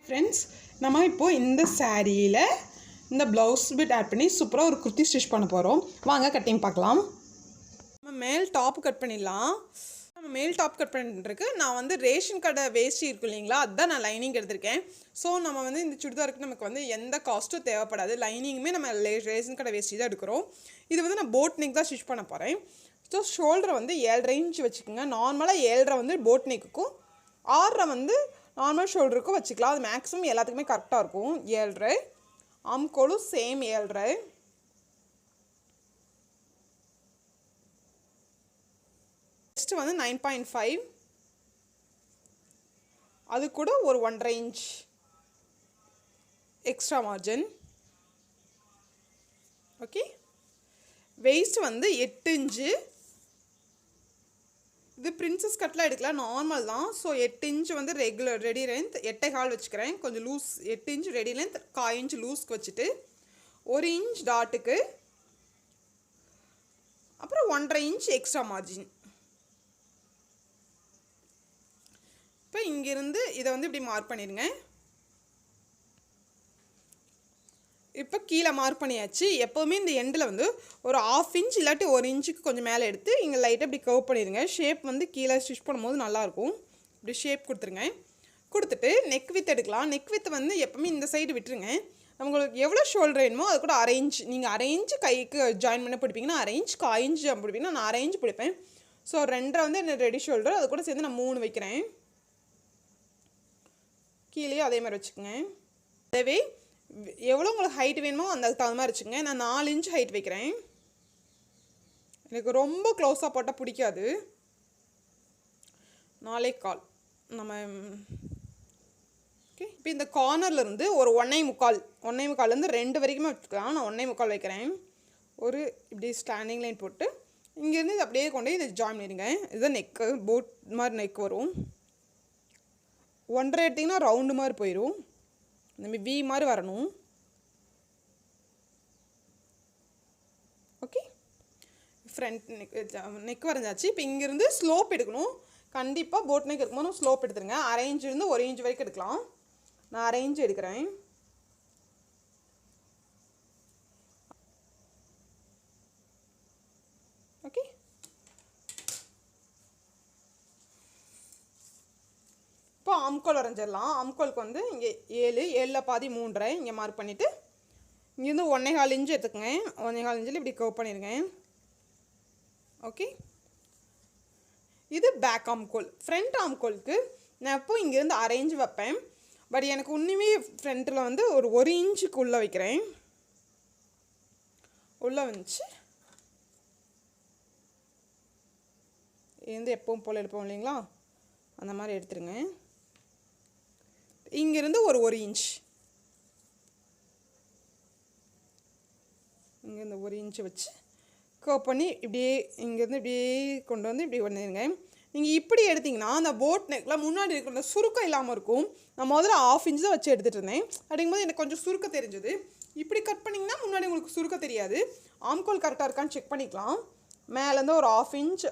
Friends, நம்ம இப்போது இந்த சாரியில் இந்த ப்ளவுஸ் பிட் ஆட் பண்ணி சூப்பராக ஒரு குர்த்தி ஸ்டிச் பண்ண போகிறோம். வாங்க கட்டிங் பார்க்கலாம். நம்ம மேல் டாப் கட் பண்ணிடலாம். நம்ம மேல் டாப் கட் பண்ணிட்டுருக்கு. நான் வந்து ரேஷன் கடை வேஷ்டி இருக்கும் இல்லைங்களா, அதுதான் நான் லைனிங் எடுத்திருக்கேன். ஸோ நம்ம வந்து இந்த சுடிதாருக்கு நமக்கு வந்து எந்த காஸ்ட்டும் தேவைப்படாது. லைனிங்குமே நம்ம ரேஷன் கடை வேஷ்டி தான் எடுக்கிறோம். இது வந்து நான் போட் நெக் தான் ஸ்டிச் பண்ண போகிறேன். ஸோ ஷோல்டரை வந்து 7.5 இன்ச் வச்சுக்கோங்க. நார்மலாக 7.5 வந்து போட் நெக்குக்கும் 6 வந்து நார்மல் ஷோல்டருக்கும் வச்சுக்கலாம். அது மேக்ஸிமம் எல்லாத்துக்குமே கரெக்டாக இருக்கும். 7.5 ஆம்கோலும் சேம் 7.5. நெக்ஸ்ட்டு வந்து 9.5, அது கூட ஒரு 1.5 inch extra margin. Okay, waist வந்து 8 இன்ச்சு. இது பிரின்சஸ் கட்லாம் எடுக்கலாம், நார்மல் தான். ஸோ 8 இன்ச் வந்து ரெகுலர் ரெடி லென்த் 8.25 வச்சுக்கிறேன். கொஞ்சம் loose 8 inch ready length 1/4 inch லூஸ்க்கு வச்சுட்டு 1 இன்ச் டாட்டுக்கு அப்புறம் 1.5 இன்ச் எக்ஸ்ட்ரா மார்ஜின். இப்போ இங்கேருந்து இதை வந்து இப்படி மார்க் பண்ணிடுங்க. இப்போ கீழே மார்க் பண்ணியாச்சு. எப்போவுமே இந்த எண்டில் வந்து ஒரு 1/2 இன்ச் இல்லாட்டி 1 இன்ச்சுக்கு கொஞ்சம் மேலே எடுத்து இங்கே லைட்டாக இப்படி கர்வ் பண்ணிடுங்க. ஷேப் வந்து கீழே ஸ்டிச் பண்ணும்போது நல்லாயிருக்கும். இப்படி ஷேப் கொடுத்துருங்க. கொடுத்துட்டு நெக் வித் எடுக்கலாம். நெக் வித் வந்து எப்போவுமே இந்த சைடு விட்டுருங்க. உங்களுக்கு எவ்வளோ ஷோல்டர் வேணுமோ அது கூட 1/2 இன்ச், நீங்கள் 1/2 இன்ச் கைக்கு ஜாயின் பண்ண பிடிப்பீங்கன்னா 1/2 இன்ச், 1/4 இன்ச் பிடிப்பீங்கன்னா நான் 1/2 இன்ச் பிடிப்பேன். ஸோ 2 வந்து என்ன ரெடி ஷோல்டர், அது கூட சேர்ந்து நான் 3 வைக்கிறேன். கீழே அதே மாதிரி வச்சுக்கோங்க. அதேவே எவ்வளோ உங்களுக்கு ஹைட் வேணுமோ அந்த தகுந்த மாதிரி வச்சுக்கோங்க. நான் 4 இன்ச் ஹைட் வைக்கிறேன். எனக்கு ரொம்ப க்ளோஸாக போட்டால் பிடிக்காது. 4.25 நம்ம. ஓகே, இப்போ இந்த கார்னர்லேருந்து ஒரு 1.25லேருந்து 2 வரைக்குமே வச்சுக்கலாம். நான் 1.25 வைக்கிறேன். ஒரு இப்படி ஸ்டாண்டிங் லைன் போட்டு இங்கேருந்து இது அப்படியே கொண்டு இதை ஜாயின் பண்ணிடுங்க. இதுதான் நெக்கு, போட் மாதிரி நெக் வரும். 1.5 எடுத்திங்கன்னா ரவுண்டு மாதிரி போயிடும். இந்த வி மாதிரி வரணும். ஓகே, ஃப்ரண்ட் நெக் வரைஞ்சாச்சு. இப்போ இங்கேருந்து ஸ்லோப் எடுக்கணும். கண்டிப்பாக போட் நெக் இருக்கும்போது ஸ்லோப் எடுத்துருங்க. 1/2 இன்ச்சிலேருந்து 1 இன்ச் வரைக்கும் எடுக்கலாம். நான் 1/2 இன்ச் எடுக்கிறேன். ஓகே, இப்போ ஆம்கோல் வரைஞ்சிடலாம். ஆம்கோலுக்கு வந்து இங்கே 7 பாதி 3.5 இங்கே மார்க் பண்ணிவிட்டு இங்கேருந்து 1.25 இன்ச் எடுத்துக்கங்க. 1.25 இன்ச்சில் இப்படி கர்வ் பண்ணிடுங்க. ஓகே, இது பேக் ஆம்கோல். ஃப்ரண்ட் ஆம்கோலுக்கு நான் எப்போ இங்கேருந்து 1/2 இன்ச் வைப்பேன். பட் எனக்கு உண்மையே ஃப்ரண்ட்டில் வந்து ஒரு 1 இன்ச்சுக்கு உள்ளே வைக்கிறேன். உள்ளே வந்துச்சு இருந்து எப்பவும் போல் எடுப்போம் இல்லைங்களா, அந்த மாதிரி எடுத்துருங்க. இங்கேருந்து ஒரு 1 இன்ச், இங்கேருந்து 1 இன்ச்சு வச்சு கர்வ் பண்ணி இப்படியே இங்கேருந்து இப்படியே கொண்டு வந்து இப்படி பண்ணிடுங்க. நீங்கள் இப்படி எடுத்திங்கன்னா அந்த போட் நெக்கில் முன்னாடி இருக்கிற சுருக்கம் இல்லாமல் இருக்கும். நான் முதல்ல 1/2 இன்ச் தான் வச்சு எடுத்துகிட்டு இருந்தேன். அப்படிங்கும்போது எனக்கு கொஞ்சம் சுருக்க தெரிஞ்சது. இப்படி கட் பண்ணிங்கன்னா முன்னாடி உங்களுக்கு சுருக்க தெரியாது. ஆம்கோல் கரெக்டாக இருக்கான்னு செக் பண்ணிக்கலாம். மேலேருந்து ஒரு 1/2 இன்ச்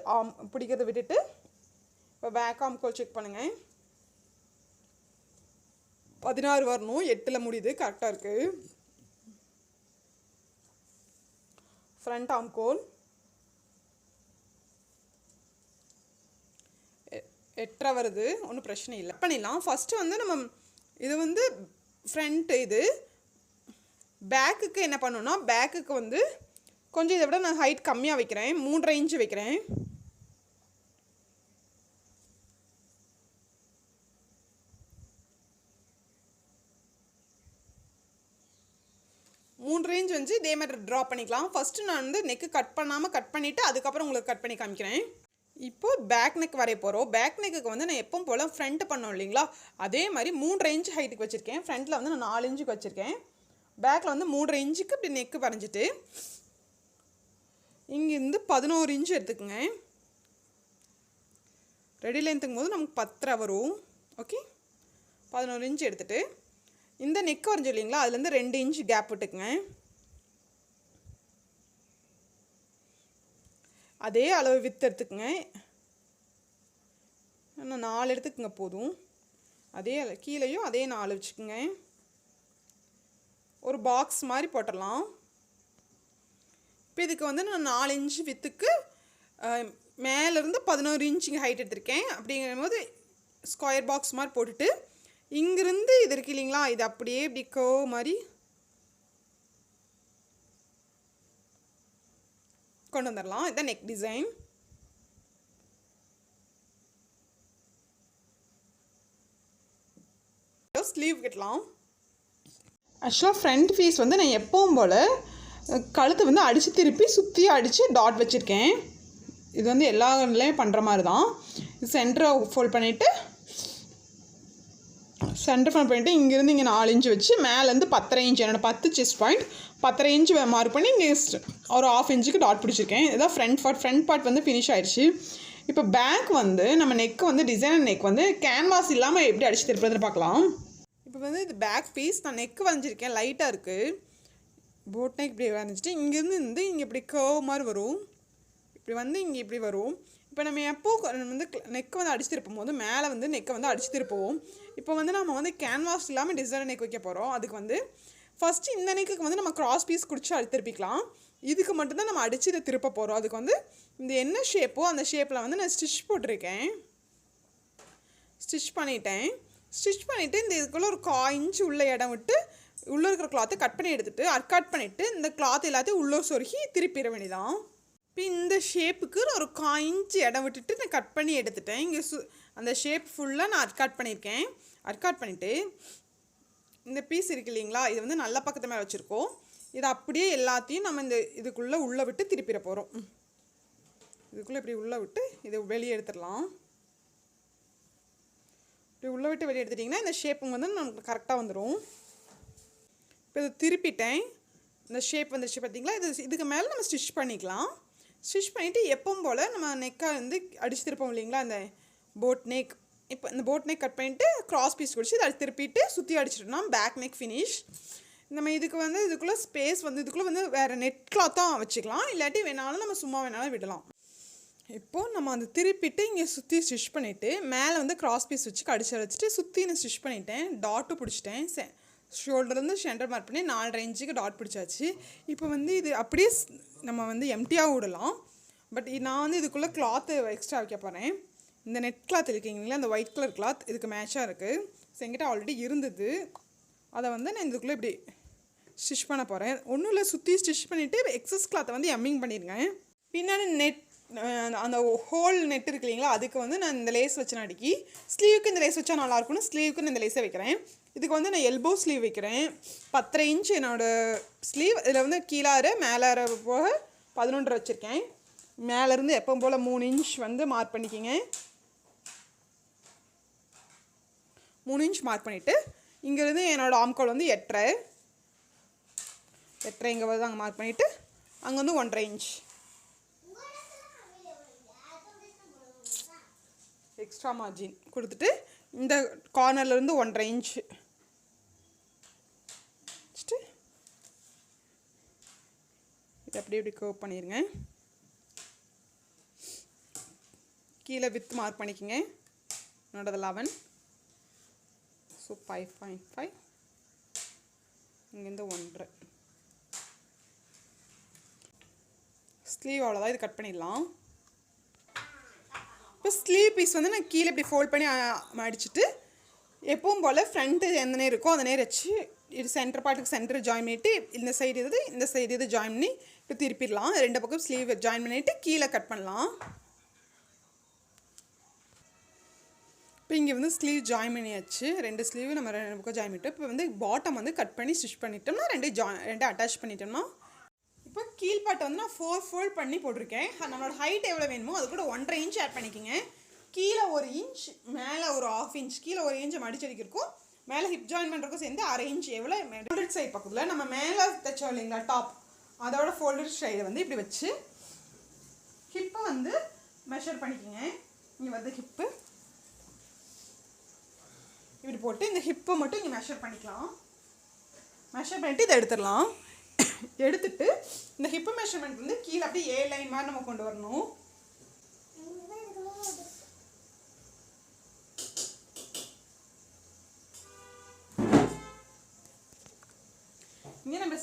பிடிக்கிறத விட்டுட்டு இப்போ பேக் ஆம்கோல் செக் பண்ணுங்கள். 16 வரணும், 8ல் முடியுது, கரெக்டாக இருக்குது. ஃப்ரண்ட் ஆம்கோல் 8.5 வருது, ஒன்றும் பிரச்சனை இல்லை, பண்ணிடலாம். ஃபஸ்ட்டு வந்து நம்ம இது வந்து ஃப்ரண்ட்டு, இது பேக்குக்கு என்ன பண்ணணும்னா, பேக்குக்கு வந்து கொஞ்சம் இதை விட நான் ஹைட் கம்மியாக வைக்கிறேன். 3.5 இன்ச்சு வைக்கிறேன். ரேஞ்ச் வந்து இதே மாதிரி ட்ரா பண்ணிக்கலாம். ஃபஸ்ட்டு நான் வந்து நெக்கு கட் பண்ணாமல் கட் பண்ணிவிட்டு அதுக்கப்புறம் உங்களுக்கு கட் பண்ணி காமிக்கிறேன். இப்போது பேக் நெக் வரைய போகிறோம். பேக் நெக்குக்கு வந்து நான் எப்பவும் போல் ஃப்ரண்ட் பண்ணோம் இல்லைங்களா, அதே மாதிரி 3.5 இன்ச் ஹைட்டுக்கு வச்சுருக்கேன். ஃப்ரண்ட்டில் வந்து நான் 4 இன்ச்சுக்கு வச்சுருக்கேன். பேக்கில் வந்து 3.5 இன்ச்சுக்கு இப்படி நெக்கு வரைஞ்சிட்டு இங்கேருந்து 11 இன்ச் எடுத்துக்கோங்க. ரெடி லென்த்துக்கும் போது நமக்கு 10.5 வரும். ஓகே, 11 இன்ச் எடுத்துகிட்டு இந்த நெக் வரைஞ்சி இல்லைங்களா, அதுலேருந்து 2 இன்ச் கேப் விட்டுக்குங்க. அதே அளவு வித்து எடுத்துக்குங்க. நான் 4 எடுத்துக்குங்க போதும். அதே கீழேயும் அதே 4 வச்சுக்கோங்க. ஒரு பாக்ஸ் மாதிரி போட்டுடலாம். இப்போ இதுக்கு வந்து நான் 4 இன்ச்சு வித்துக்கு மேலேருந்து 11 இன்ச் இங்கே ஹைட் எடுத்திருக்கேன். அப்படிங்கும்போது ஸ்கொயர் பாக்ஸ் மாதிரி போட்டுட்டு இங்கிருந்து இது இருக்கு இல்லைங்களா, இது அப்படியே இப்படி கர்வ் மாதிரி கொண்டு வந்துடலாம். இதுதான் நெக் டிசைன். ஸ்லீவ் கட்டலாம். ஆக்சுவலாக ஃப்ரண்ட் பீஸ் வந்து நான் எப்பவும் போல் கழுத்தை வந்து அடித்து திருப்பி சுற்றி அடித்து டாட் வச்சுருக்கேன். இது வந்து எல்லா இதுலேயும் பண்ணுற மாதிரி தான். சென்டரை ஃபோல்ட் பண்ணிவிட்டு இங்கேருந்து இங்கே 4 இன்ச்சு வச்சு மேலேருந்து 10.5 இன்ச், என்னோடய 10 செஸ்ட் பாயிண்ட் 10.5 இன்ச்சு மார்க் பண்ணி இங்கே ஒரு 1/2 இன்ச்சுக்கு டாட் பிடிச்சிருக்கேன். இதுதான் ஃப்ரண்ட் பார்ட் வந்து ஃபினிஷ் ஆயிடுச்சு. இப்போ பேக் வந்து நம்ம நெக்கு வந்து டிசைனர் நெக் வந்து கேன்வாஸ் இல்லாமல் எப்படி அடித்து திருப்பி பார்க்கலாம். இப்போ வந்து இது பேக் பீஸ் நான் நெக்கு வரைஞ்சிருக்கேன். லைட்டாக இருக்குது. போட் நெக் இப்படி வரைஞ்சிட்டு இங்கேருந்து இங்கே இப்படி கர்வ் மாதிரி வரும். இப்படி வந்து இங்கே இப்படி வரும். இப்போ நம்ம எப்போ வந்து நெக்கை வந்து அடிச்சு திருப்பும் போது மேலே வந்து நெக்கை வந்து அடிச்சு திருப்புவோம். இப்போ வந்து நம்ம வந்து கேன்வாஸ் இல்லாமல் டிசைனர் நெக் வைக்க போகிறோம். அதுக்கு வந்து ஃபஸ்ட்டு இந்த நெக்குக்கு வந்து நம்ம கிராஸ் பீஸ் குடிச்சு அடி திருப்பிக்கலாம். இதுக்கு மட்டும்தான் நம்ம அடித்து இதை திருப்ப போகிறோம். அதுக்கு வந்து இந்த என்ன ஷேப்போ அந்த ஷேப்பில் வந்து நான் ஸ்டிச் போட்டிருக்கேன். ஸ்டிச் பண்ணிவிட்டு இந்த இதுக்குள்ளே ஒரு 1/4 இன்ச்சு உள்ள இடம் விட்டு உள்ளே இருக்கிற கிளாத்தை கட் பண்ணி எடுத்துகிட்டு கட் பண்ணிவிட்டு இந்த கிளாத் எல்லாத்தையும் உள்ளே சொருகி திருப்பிட வேண்டியதான். இப்போ இந்த ஷேப்புக்கு ஒரு 1/4 இன்ச்சு இடம் விட்டுட்டு நான் கட் பண்ணி எடுத்துட்டேன். இங்கே அந்த ஷேப் ஃபுல்லாக நான் அர்காட் பண்ணியிருக்கேன். அர்காட் பண்ணிவிட்டு இந்த பீஸ் இருக்கு இல்லைங்களா, இது வந்து நல்ல பக்கத்து மேலே வச்சுருக்கோம். இதை அப்படியே எல்லாத்தையும் நம்ம இந்த இதுக்குள்ளே உள்ளே விட்டு திருப்பிட போகிறோம். இதுக்குள்ளே இப்படி உள்ளே விட்டு இதை வெளியே எடுத்துடலாம். இப்படி உள்ளே விட்டு வெளியே எடுத்துட்டிங்கன்னா இந்த ஷேப்புங்க வந்து நமக்கு கரெக்டாக வந்துடும். இப்போ இதை திருப்பிட்டேன். இந்த ஷேப் வந்துச்சு பார்த்தீங்களா. இதுக்கு மேலே நம்ம ஸ்டிச் பண்ணிக்கலாம். ஸ்டிச் பண்ணிவிட்டு எப்பவும் போல் நம்ம நெக்கை வந்து அடித்து திருப்போம் இல்லைங்களா, இந்த போட் நெக். இப்போ இந்த போட் நெக் கட் பண்ணிவிட்டு கிராஸ் பீஸ் குடிச்சு இதை திருப்பிட்டு சுற்றி அடிச்சிட்டோம்னா பேக் நெக் ஃபினிஷ். நம்ம இதுக்கு வந்து இதுக்குள்ளே ஸ்பேஸ் வந்து இதுக்குள்ளே வந்து வேறு நெட் கிளாத்தாக வச்சுக்கலாம். இல்லாட்டி வேணாலும் நம்ம சும்மா வேணாலும் விடலாம். இப்போது நம்ம அந்த திருப்பிட்டு இங்கே சுற்றி ஸ்டிச் பண்ணிவிட்டு மேலே வந்து கிராஸ் பீஸ் வச்சு கடிச்சு வச்சுட்டு சுற்றி நான் ஸ்டிச் பண்ணிவிட்டேன். டாட்டு பிடிச்சிட்டேன். ஷோல்டர்லேருந்து சென்டர் மார்க் பண்ணி 4.5 இன்ச்சுக்கு டாட் பிடிச்சாச்சு. இப்போ வந்து இது அப்படியே நம்ம வந்து எம்டியாக விடலாம். பட் நான் வந்து இதுக்குள்ளே கிளாத்து எக்ஸ்ட்ரா வைக்க போகிறேன். இந்த நெட் கிளாத் இருக்கீங்களா, அந்த ஒயிட் கலர் கிளாத் இதுக்கு மேட்சாக இருக்குது. என்கிட்ட ஆல்ரெடி இருந்தது. அதை வந்து நான் இதுக்குள்ளே இப்படி ஸ்டிச் பண்ண போகிறேன். ஒன்றும் இல்லை, சுற்றி ஸ்டிச் பண்ணிவிட்டு எக்ஸஸ் கிளாத்தை வந்து எம்மிங் பண்ணிடுங்க. பின்னாடி நெட் அந்த ஹோல் நெட் இருக்கு இல்லைங்களா, அதுக்கு வந்து நான் இந்த லேஸ் வச்சு அடுக்கி ஸ்லீவுக்கு இந்த லேஸ் வச்சா நல்லாயிருக்கும்னு ஸ்லீவுக்கு நான் இந்த லேஸை வைக்கிறேன். இதுக்கு வந்து நான் எல்போ ஸ்லீவ் வைக்கிறேன். 10.5 இன்ச் என்னோடய ஸ்லீவ். இதில் வந்து கீழார மேலார போக 11 வச்சுருக்கேன். மேலேருந்து எப்பவும் போல் 3 இன்ச் வந்து மார்க் பண்ணிக்கிங்க. 3 இன்ச் மார்க் பண்ணிவிட்டு இங்கேருந்து என்னோடய ஆம்கோல் வந்து 8.5 இங்கே வந்து அங்கே மார்க் பண்ணிவிட்டு அங்கே வந்து 1.5 இன்ச் எக்ஸ்ட்ரா மார்ஜின் கொடுத்துட்டு இந்த கார்னர்லேருந்து 1.5 இன்ச் வச்சுட்டு இது அப்படியே இப்படி கர்வ் பண்ணிடுங்க. கீழே வித் மார்க் பண்ணிக்கோங்க. என்னோடது 11. ஸோ 5.5 இங்கேருந்து 1.5. ஸ்லீவ் அவ்வளோதான். இது கட் பண்ணிடலாம். இப்போ ஸ்லீவ் பீஸ் வந்து நான் கீழே இப்படி ஃபோல்ட் பண்ணி அடிச்சுட்டு எப்பவும் போல் ஃப்ரண்ட்டு எந்த நேரம் இருக்கோ அந்த நேரம் வச்சு இது சென்டர் பார்ட்டுக்கு சென்டர் ஜாயின் பண்ணிவிட்டு இந்த சைடு இந்த சைடு ஜாயின் பண்ணி இப்போ திருப்பிடலாம். 2 பக்கம் ஸ்லீவ் ஜாயின் பண்ணிவிட்டு கீழே கட் பண்ணலாம். இப்போ இங்கே வந்து ஸ்லீவ் ஜாயின் பண்ணியாச்சு. 2 ஸ்லீவ் நம்ம 2 பக்கம் ஜாயின் பண்ணிவிட்டு இப்போ வந்து பாட்டம் வந்து கட் பண்ணி ஸ்டிச் பண்ணிட்டோம்னா 2 அட்டாச் பண்ணிட்டோம்னா இப்போ கீழ்பாட்டை வந்து நான் 4 ஃபோல்ட் பண்ணி போட்டிருக்கேன். நம்மளோட ஹைட் எவ்வளோ வேணுமோ அது கூட 1.5 இன்ச் ஆட் பண்ணிக்கோங்க. கீழே 1 இன்ச் மேலே ஒரு 1/2 இன்ச் கீழே 1 இன்ச் மடிச்சடிக்கிருக்கும். மேலே ஹிப் ஜாயின் பண்ணுறதுக்கும் சேர்ந்து 1/2 இன்ச் எவ்வளோ ஃபோல்டட் சைட் பக்கத்தில் நம்ம மேலே தைச்சோம் இல்லைங்களா டாப், அதோட ஃபோல்டட் சைடை வந்து இப்படி வச்சு ஹிப்பை வந்து மெஷர் பண்ணிக்கோங்க. இங்கே வந்து ஹிப்பு இப்படி போட்டு இந்த ஹிப்பை மட்டும் இங்கே மெஷர் பண்ணிக்கலாம். மெஷர் பண்ணிவிட்டு இதை எடுத்துடலாம். எடுத்துட்டு இந்த ஹிப்பு மெஷர்மெண்ட் வந்து கீழே அப்படியே A லைன் மாதிரி நம்ம கொண்டு வரணும்.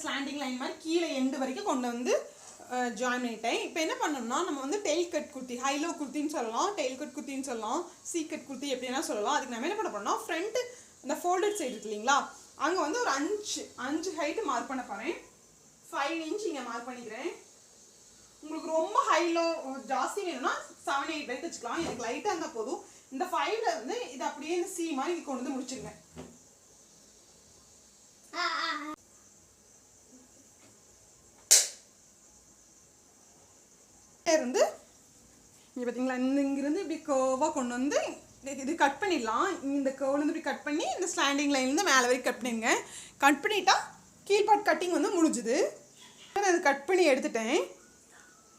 ஸ்லாண்டிங் லைன் மாதிரி கீழே எண்டு வரைக்கும் கொண்டு வந்து ஜாயின் பண்ணிட்டேன். இப்போ என்ன பண்ணணும்னா நம்ம வந்து டெயில் கட் குர்த்தி, ஹைலோ குர்த்தின்னு சொல்லலாம், டெயில் கட் குர்த்தின்னு சொல்லலாம், சீ கட் குர்த்தி எப்படின்னா சொல்லலாம். அதுக்கு நம்ம என்ன பண்ண போறோம்னா ஃப்ரண்ட் இந்த ஃபோல்டட் சைடு இருக்கு இல்லைங்களா, அங்கே வந்து ஒரு 5 ஹைட்டு மார்க் பண்ண போகிறேன். 5 இன்ச் இங்கே மார்க் பண்ணிக்கிறேன். உங்களுக்கு ரொம்ப ஹைலோ ஜாஸ்தி வேணும்னா 7-8 வரைக்கும் வச்சுக்கலாம். எனக்கு லைட்டாக இருந்தால் போதும். இந்த 5ல வந்து இது அப்படியே இந்த சி மாதிரி கொண்டு வந்து முடிச்சிருங்க. இருந்து இங்கே பார்த்தீங்களா, இங்கிருந்து இப்படி கர்வாக கொண்டு வந்து இது கட் பண்ணிடலாம். இந்த கர்வ்லேருந்து இப்படி கட் பண்ணி இந்த ஸ்லாண்டிங் லைன்லேருந்து மேலே வரைக்கும் கட் பண்ணிடுங்க. கட் பண்ணிட்டா கீழ்பாட் கட்டிங் வந்து முடிஞ்சுது. நான் இது கட் பண்ணி எடுத்துட்டேன்.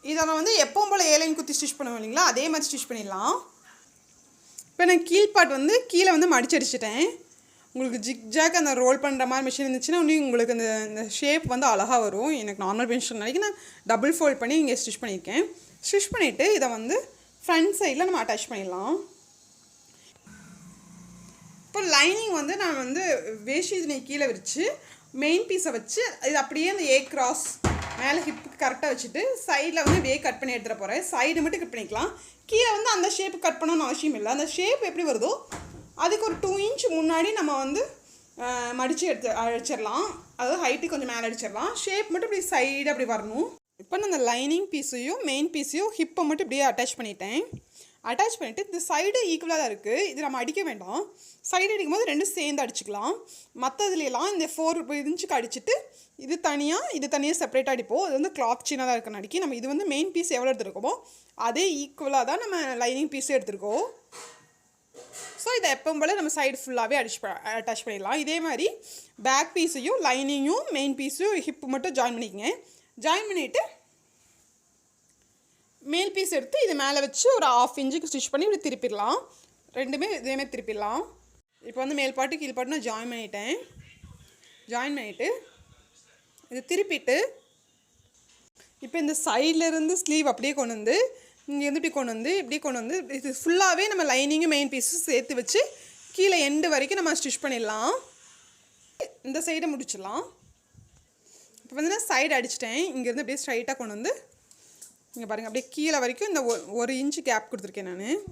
இதை நான் வந்து எப்பவும் போல் ஏலைன் குத்தி ஸ்டிச் பண்ணுவோம் இல்லைங்களா, அதே மாதிரி ஸ்டிச் பண்ணிடலாம். இப்போ நான் கீழ்பாட் வந்து கீழே வந்து மடிச்சடிச்சிட்டேன். உங்களுக்கு ஜிக்ஜாக் அந்த ரோல் பண்ணுற மாதிரி மிஷின் இருந்துச்சுன்னா இன்னும் உங்களுக்கு இந்த ஷேப் வந்து அழகாக வரும். எனக்கு நார்மல் பென்ஷன் நாளைக்கு நான் டபுள் ஃபோல்ட் பண்ணி இங்கே ஸ்டிச் பண்ணியிருக்கேன். ஸ்டிச் பண்ணிவிட்டு இதை வந்து ஃப்ரண்ட் சைடில் நம்ம அட்டாச் பண்ணிடலாம். இப்போ லைனிங் வந்து நான் வந்து வேஷ்டி கீழே விரித்து மெயின் பீஸை வச்சு இது அப்படியே அந்த ஏ கிராஸ் மேலே ஹிப்புக்கு கரெக்டாக வச்சுட்டு சைடில் வந்து வே கட் பண்ணி எடுத்துகிட்டு போகிறேன். சைடு மட்டும் கட் பண்ணிக்கலாம். கீழே வந்து அந்த ஷேப்பு கட் பண்ணணும்னு அவசியம் இல்லை. அந்த ஷேப் எப்படி வருதோ அதுக்கு ஒரு 2 இன்ச் முன்னாடி நம்ம வந்து மடித்து அடிச்சிடலாம். அதாவது ஹைட்டு கொஞ்சம் மேலே அடிச்சிடலாம். ஷேப் மட்டும் இப்படி சைடு அப்படி வரணும். இப்போ நான் அந்த லைனிங் பீஸையும் மெயின் பீஸையும் ஹிப்பை மட்டும் இப்படியே அட்டாச் பண்ணிட்டேன். அட்டாச் பண்ணிவிட்டு இந்த சைடு ஈக்குவலாக தான் இருக்குது. இது நம்ம அடிக்க வேண்டாம். சைடு அடிக்கும் போது ரெண்டும் சேர்ந்து அடிச்சுக்கலாம். மற்றதுலாம் இந்த 4 இன்ச்சுக்கு அடிச்சுட்டு இது தனியாக செப்பரேட்டாக அடிப்போம். அது வந்து கிளாத் சின்னதாக இருக்கிற அடிக்கி நம்ம இது வந்து மெயின் பீஸ் எவ்வளோ எடுத்துருக்கோமோ அதே ஈக்குவலாக தான் நம்ம லைனிங் பீஸும் எடுத்துருக்கோம். ஸோ இதை எப்பவும் போல் நம்ம சைடு ஃபுல்லாகவே அட்டாச் பண்ணிடலாம். இதே மாதிரி பேக் பீஸையும் லைனிங்கும் மெயின் பீஸையும் ஹிப்பு மட்டும் ஜாயின் பண்ணிக்கங்க. ஜாயின் பண்ணிவிட்டு மேல் பீஸ் எடுத்து இது மேலே வச்சு ஒரு 1/2 இன்ச்சுக்கு ஸ்டிச் பண்ணி இப்படி திருப்பிடலாம். ரெண்டுமே இதேமாதிரி திருப்பிடலாம். இப்போ வந்து மேல் பாட்டு கீழ் பாட்டு நான் ஜாயின் பண்ணிட்டேன். ஜாயின் பண்ணிவிட்டு இது திருப்பிட்டு இப்போ இந்த சைட்லேருந்து ஸ்லீவ் அப்படியே கொண்டு வந்து இங்கேருந்து இப்படி கொண்டு வந்து இது ஃபுல்லாகவே நம்ம லைனிங்கும் மெயின் பீஸும் சேர்த்து வச்சு கீழே எண்டு வரைக்கும் நம்ம ஸ்டிச் பண்ணிடலாம். இந்த சைடை முடிச்சிடலாம். இப்போ வந்து நான் சைடு அடிச்சிட்டேன். இங்கேருந்து அப்படியே ஸ்ட்ரைட்டாக கொண்டு வந்து இங்கே பாருங்கள் அப்படியே கீழே வரைக்கும் இந்த 1 இன்ச்சு கேப் கொடுத்துருக்கேன். நான்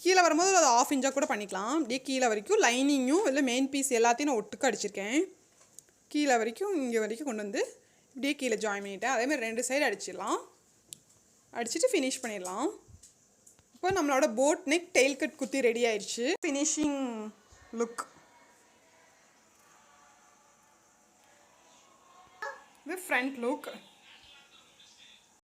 கீழே வரும்போது அது 1/2 இன்ச்சாக கூட பண்ணிக்கலாம். அப்படியே கீழே வரைக்கும் லைனிங்கும் இல்லை மெயின் பீஸ் எல்லாத்தையும் நான் ஒட்டுக்க அடிச்சிருக்கேன். கீழே வரைக்கும் இங்கே வரைக்கும் கொண்டு வந்து இப்படியே கீழே ஜாயின் பண்ணிவிட்டேன். அதேமாதிரி 2 சைடு அடிச்சிடலாம். அடிச்சுட்டு ஃபினிஷ் பண்ணிடலாம். இப்போ நம்மளோட boat neck tail cut kurti ready ஆயிடுச்சு. ஃபினிஷிங் லுக் இது ஃப்ரண்ட் லுக்.